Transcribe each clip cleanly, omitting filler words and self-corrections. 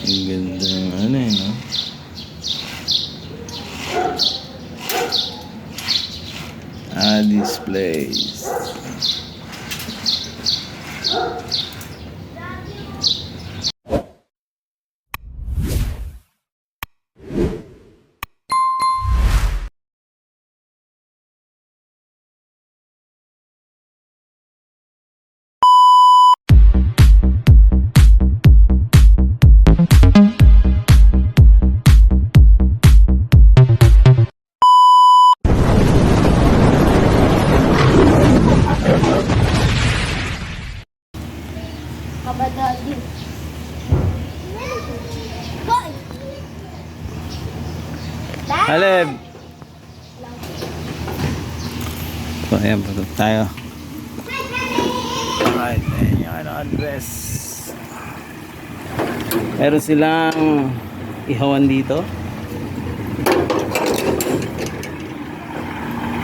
Ang ganda ng ano eh, no? This place. Kabadali. Hoy! Aleb! So, ayan, patok tayo. Alright, ayan yung ano, address. Meron silang ihawan dito.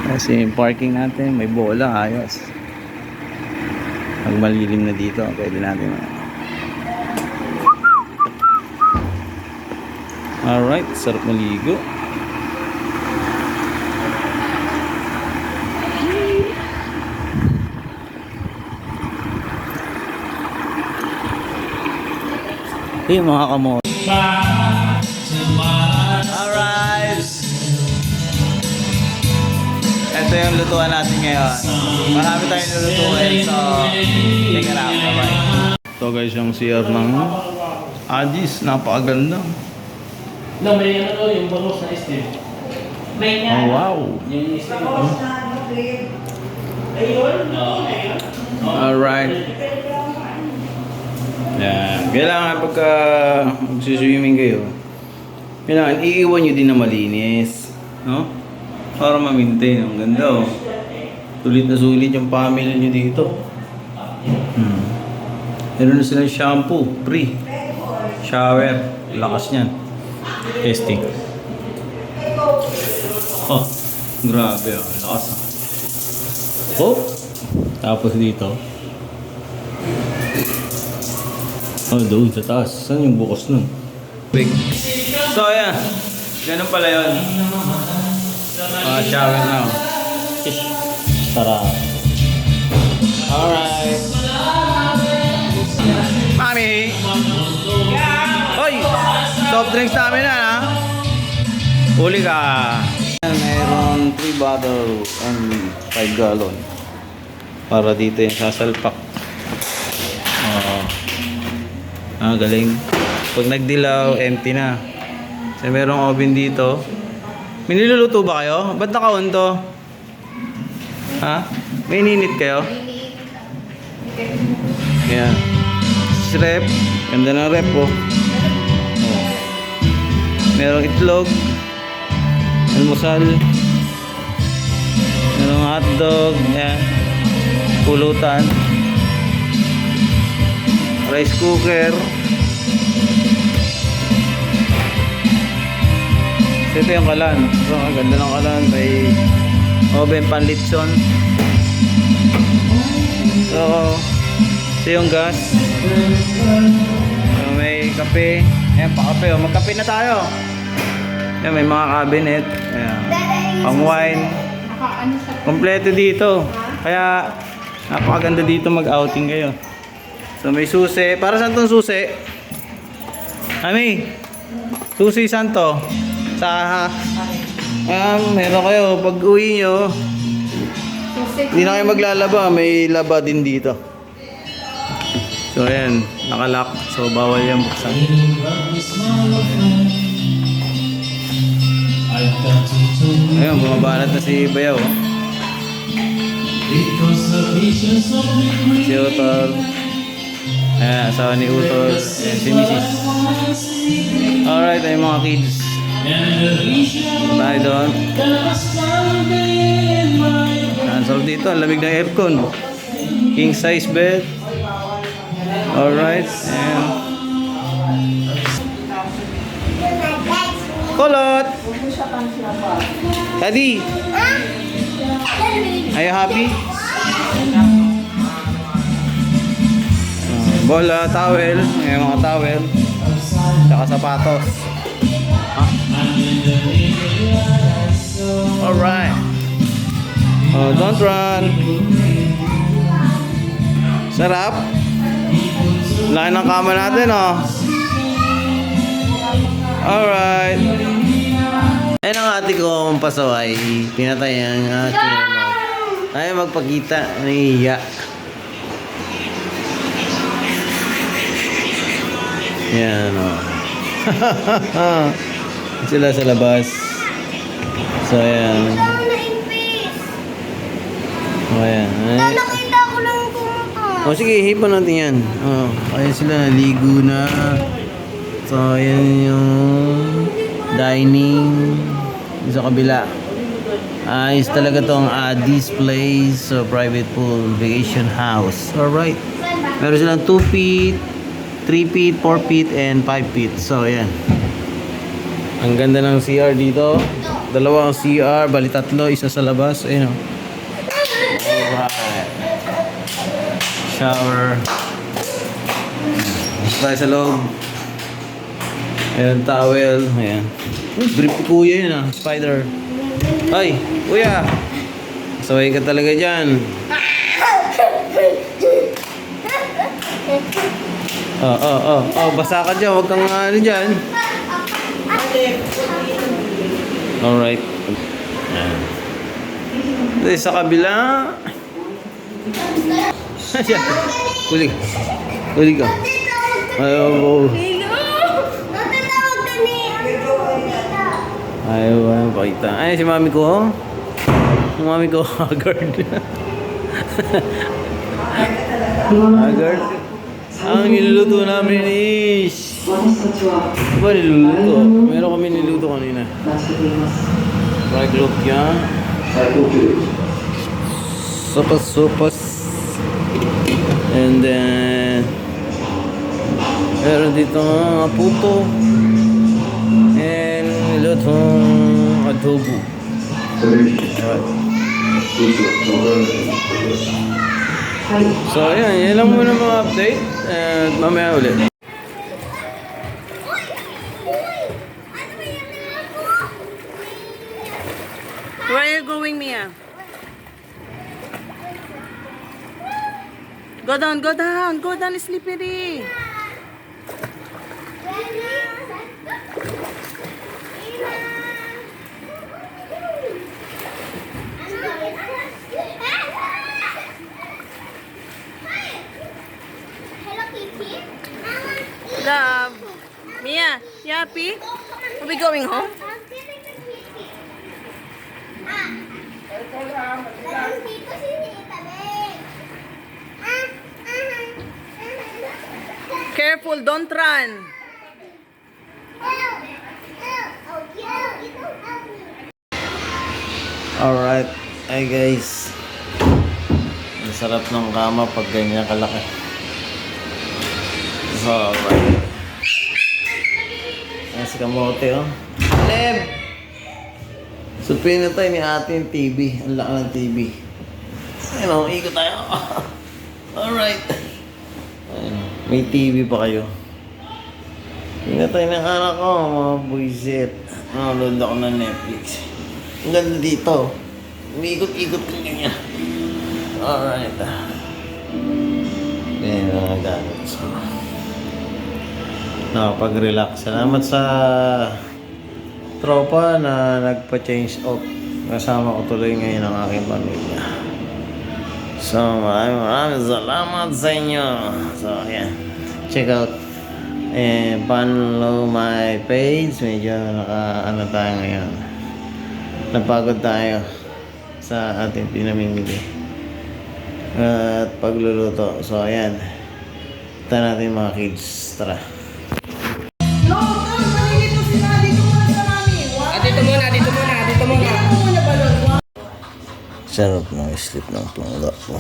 Kasi yung parking natin, may bola, ayos. Pag malilim na dito, pwede natin. Alright, sarap maligo. Yung mga kamot. Alright. Ito yung lutuan natin ngayon. Marami tayong lulutuin. So, check it out. Bye-bye. Ito guys yung CR ng Agis. Napakaganda. No, may ano to, yung bangus na steam. May Oh, wow. yung steam. Ayun. Alright. Yan. Kailangan pagka magsiswimming kayo, kailangan iiwan nyo din na malinis. No? Para ma-maintain. Ang ganda oh. Sulit na sulit yung family nyo dito. Meron na silang shampoo. Free. Shower. Lakas niyan. Testing. Oh. Grabe oh. Lakas oh. Tapos dito. Oh, doon sa taas. Saan yung bukas nun? Quick. So, ayan. Ganun pala yun. Shower na. Shish. Sarap. Alright. Mami! Hoy! Soft drinks namin na, ha? Huli ka. Mayroon 3 bottle and 5 gallon. Para dito yung sasalpak. Galing. Pag nagdilaw, empty na. Kasi merong oven dito. May niluluto ba kayo? Ba't naka-on to? Ha? May ininit kayo? Ayan. Rep. Ganda ng rep oh. Merong itlog. Almusal. Merong hotdog. Ayan. Pulutan. Rice cooker. Ito yung kalan. So, ang ganda ng kalan. May oven panlitson. So, ito yung gas. So, may kape. Ayan, pa-kape. Oh. Magkape na tayo. Ayan, may mga cabinet. Ayan. Pang wine. Kompleto dito. Kaya, napakaganda dito mag-outing kayo. So, may susi. Para saan itong susi? Ami, susi saan to? Sa meron kayo. Pag uwi nyo, hindi na kayo maglalaba. May laba din dito. So, ayan. Nakalock. So, bawal yan buksan. Ayun, bumabanat na si Bayaw. Si Utol. Ayan, asawa ni Utol. Ayan, si Mrs. Alright, ay mga kids. Bye doon. Ayan, so dito, ang lamig ng aircon. King size bed. Alright, ayan. Kulot! Daddy! Are you happy? Bola, towel. Ayan mga towel. Tsaka sapatos. Alright. Oh, don't run. Sarap. Laki ng kama natin, oh. Alright. Ayun ang ate ko ang pasaway. Pinatay ang ate naman. Ayaw magpakita. Nahihiya. Yan, oh. Sila sa labas. So, ayan. O, ayan. Nakita ko lang pumunta. O, sige, hipan natin yan. O, ayan sila, naligo na. So, ayan yung dining sa kabila. Ayos talaga tong Addis Place, so private pool, vacation house. Alright. Meron silang 2 feet, 3 feet, 4 feet, and 5 feet. So, ayan. Ang ganda ng CR dito. Dalawang CR, bali tatlo, isa sa labas. Ayun o. Alright. Shower. Mas tayo sa loob. Ayan, towel. Ayan. Brief ni kuya yun ah. Spider. Ay, kuya. Saway ka talaga dyan. Basa ka dyan. Huwag kang ano dyan. Alright. Ayan. Dito sa kabila. Kulig. Kulig ka. Ayaw. Ayaw pakita. Ay, si mami ko. Si mami ko, haggard. Haggard. Ang niluluto namin is... Diba niluluto? Meron kami niluluto kanina. Fried lupia. Sopas. And then... Meron dito mga puto. And nilutong adobo. Alright. So, yan lang muna mga update. And mamaya ulit. Where are you going, Mia? Go down, slippery. Love. Mia, you happy? Are we going home? Careful, don't run. Alright. Hi guys. Ang sarap ng kama pag ganyan kalaki. So, alright. Ayan si kamote, oh. Leb! So, pinatay ni ate yung TV. Ang laki ng TV. Ayun, oh. Ikot tayo. Alright. Ayun, may TV pa kayo. Pinatay ng anak ko, mga buisit. Nanonood ako ng Netflix. Ang ganda dito. Umiikot-ikot ka ganyan. Alright. Ganyan mga gamit. So, nakapag-relax. Salamat sa tropa na nagpa-change off. Kasama ko tuloy ngayon ang aking pamilya. So, maraming salamat sa inyo. So, yan. Check out. Follow my page. Medyo naka-ano tayo ngayon. Napagod tayo sa ating pinamimili. At pagluluto. So, ayan. Ito natin mga kids. Tara. Sarap ng sleep ng pangga ko.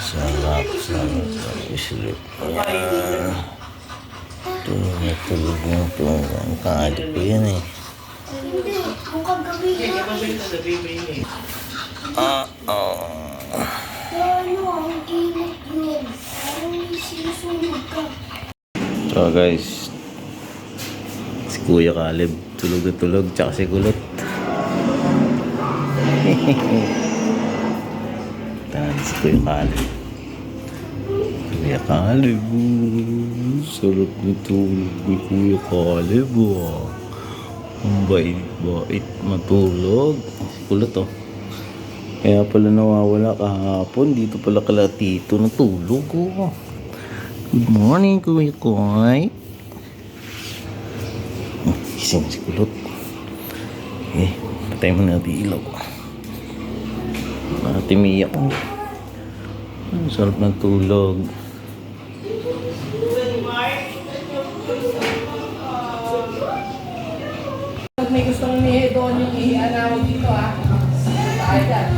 Sarap ng sleep. Ayan. Tulog ng pangga. Ang kaadip ko yan eh. Hindi, kung kagabi na. Oo. Ano, ang init yun. Susunod ka. So guys, si Kuya Caleb tulog na tulog, tsaka si Kulot. Tan si Kuya Caleb. Kuya Caleb, sarap na tulog ni Kuya Caleb. Ang bait matulog. Si Kulot oh. Kaya pala nawawala kahapon. Dito pala kala tito natulog oh. Good morning, Kuya Koy. Gising si Kulot. Eh, patay mo natin ilaw. Ate Mia ko. Ang sarap ng tulog. Pag may gustong nihe doon yung i-anawag dito ah. Tayo dyan.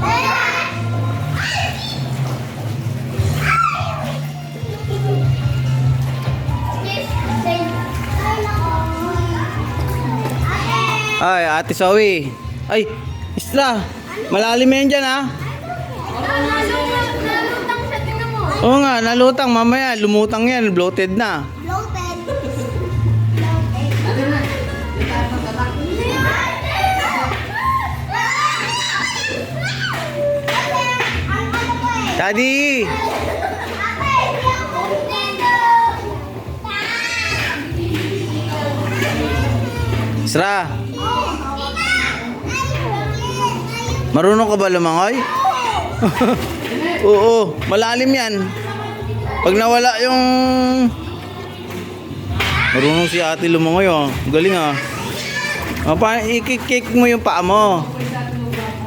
Ay, Ate Zoe. Ay, Isla. Malalim yan dyan, ha? Nalutang siya, tingnan mo. Oo nga, nalutang. Mamaya, lumutang yan. Bloated na. Bloated. Daddy! Isra, marunong ka ba lumangoy? Oo, malalim yan. Pag nawala yung... Marunong si ate lumangoy, oh. Galing, ah. I-kick mo yung paa mo.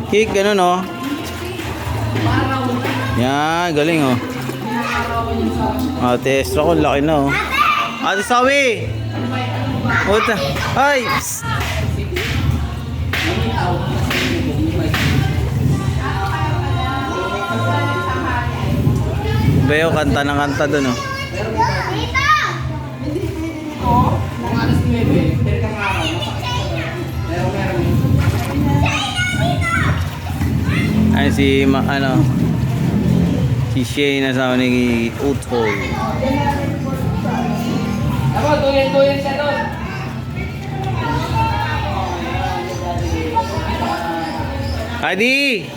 Kick, ganun, oh. Yan, galing, oh. Ate Estra ko, laki na, oh. Ate Sawi! Uta. Ay! Psst. Beo, kanta ng kanta dun, oh. Mga alas 9, pero kang araw, masakit. Pero meron. Ay, si, si Shay na sa ni Utol. Ako, tuloy siya doon. Adi!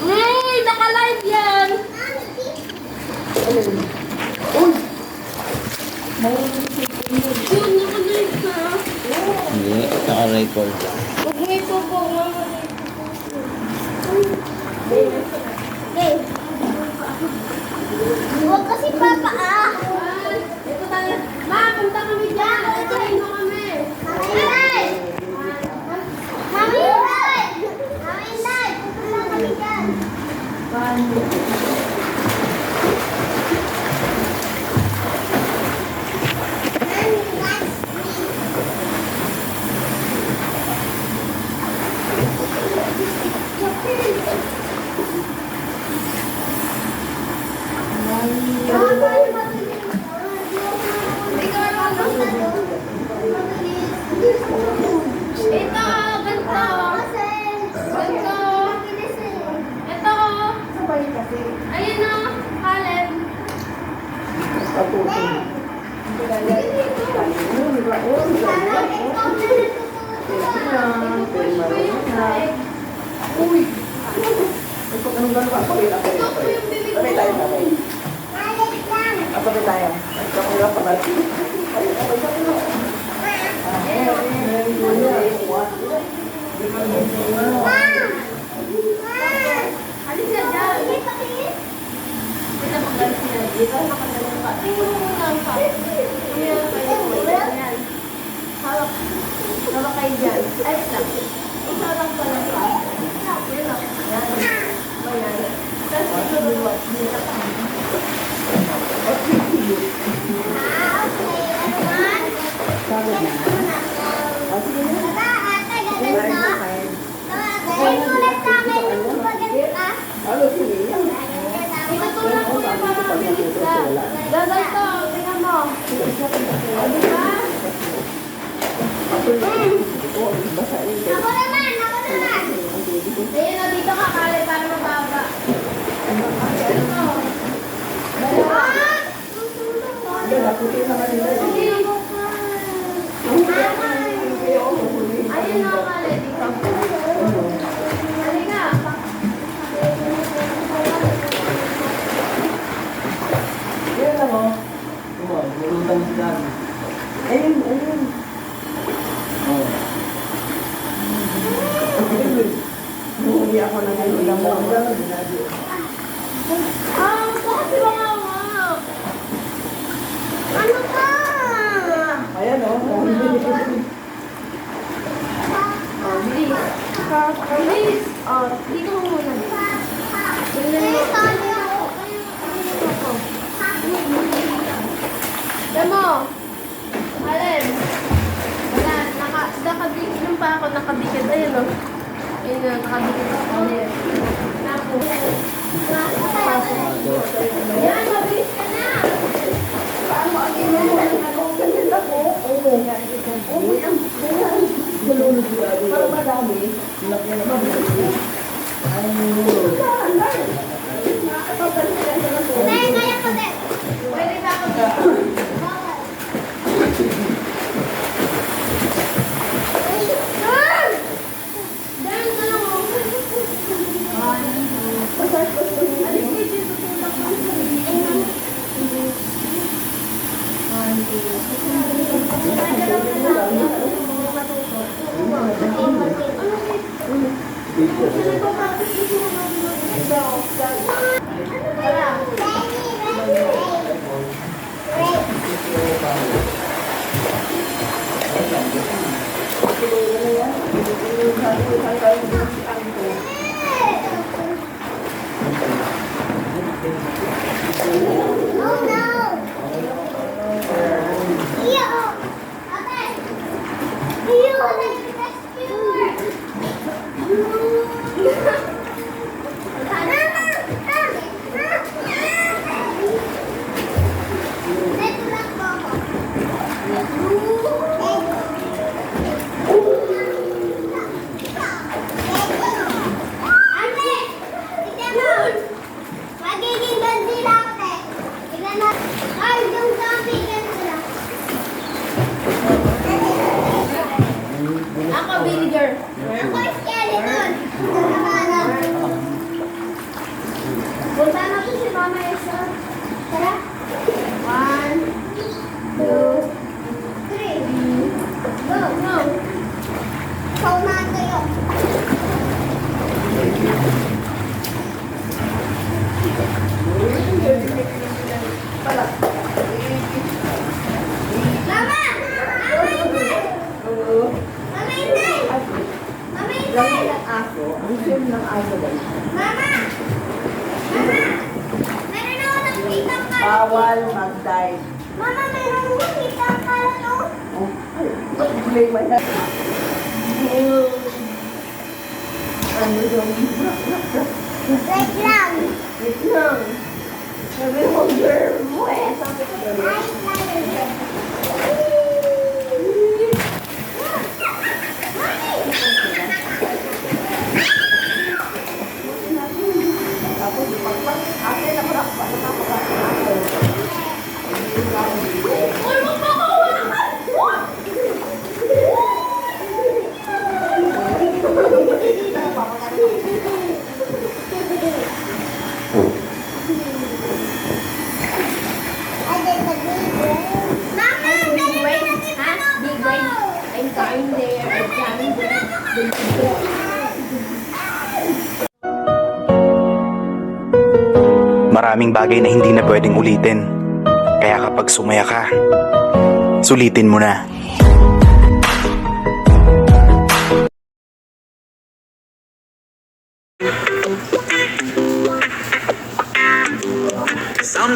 Uy, naka-live yan. Yun, naka-live ka. Hindi, naka-record. Huwag mo ipopo, mama. Huwag kasi papa ah. Ito tayo. Ma, punta kami dyan. Ito mo kami. Mami! Mami! Mami, live! Punta kami dyan. Ito, ganito. Ganito. Ito. Ayun na, Caleb. Uy. Ito po yung bibig ko. Caleb lang. Alis na dyan. Kita pang galis niya dito. Nakagaling ka. Tingnan mo lang pa. Tingnan mo kayo. Yan. Hawak. Hawak kayo dyan. Alis lang. Isa lang pala pa. Yan lang. Yan. Ayan. Tapos ito. Dito pa. Gagal to. Di ba? Ako naman! Ayun, dito ka, Kale, para mababa. Ayun na, Kale, dito. Halika. Bakit di ba nga? Ano ka? Bilis. Bilis. Dito mo muna. Demo. Alin. Wala. Nakadikit lang pa ako. Nakadikit. Ayun o. Ayun na. Nakadikit ako. Alin. Naku. Yan. Mabilis ka na. Pwede ba ako dito? Dahil ka lang ako. Oh no! Magiging Godzilla ako, te. Tignan na. Ay, yung zombie, Godzilla. Ako, vinegar. Ako, skeleton. Punta na po si Mama Esa. Tara. 1, 2, 3. Go, go. Paunahan kayo. Mama! Mama, Inday! Mama, Inday! Mama, Inday! Mama! Mama! Meron ako nakikitang kalat. Bawal mag-dive. Mama, meron ako nakikitang kalat, oh. Mag-play mo na. Ano yung Wait lang. wait lang. Sabi mo, girl, mo eh. Sabi ko, Ay, lang. tapos pagpag, akin na parang Mama, Big brain, ha? Big brain. I'm dying there. I'm dying there. Maraming bagay na hindi na pwedeng ulitin. Kaya kapag sumaya ka, sulitin mo na.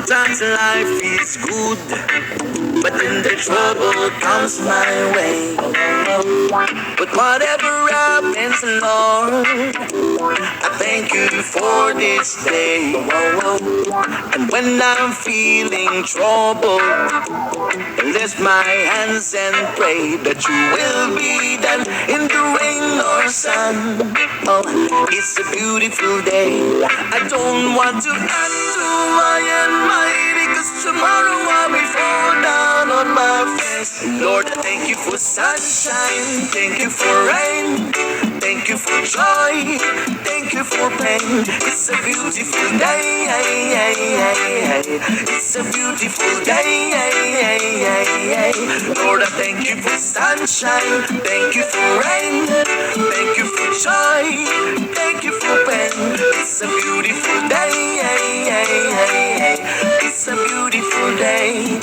Sometimes life is good, but then the trouble comes my way. But whatever happens, Lord, I thank you for this day. And when I'm feeling trouble, I lift my hands and pray that you will be done in the rain or sun. Oh, it's a beautiful day. I don't want to act too high and mighty, 'cause tomorrow I will fall down on my face. Lord, thank you for sunshine, thank you for rain, thank you for joy, thank you for pain. It's a beautiful day. It's a beautiful day. Lord, I thank you for sunshine, thank you for rain, thank you for joy, thank you for pain. It's a beautiful day. It's a beautiful day.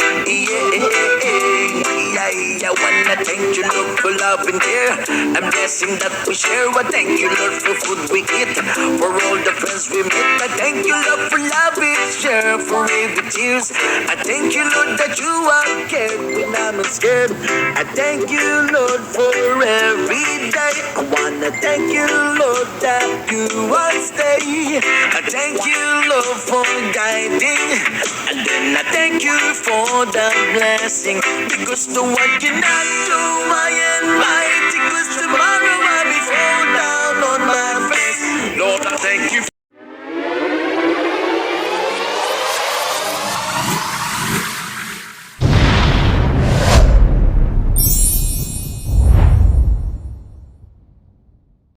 I wanna thank you, Lord, for love and care and blessing that we share. I thank you, Lord, for food we eat, for all the friends we meet. I thank you, Lord, for love we share, for every tears. I thank you, Lord, that you are cared when I'm scared. I thank you, Lord, for every day. I wanna thank you, Lord, that you are stay. I thank you, Lord, for guiding, and then I thank you for the blessing, because the one cannot do my and mighty.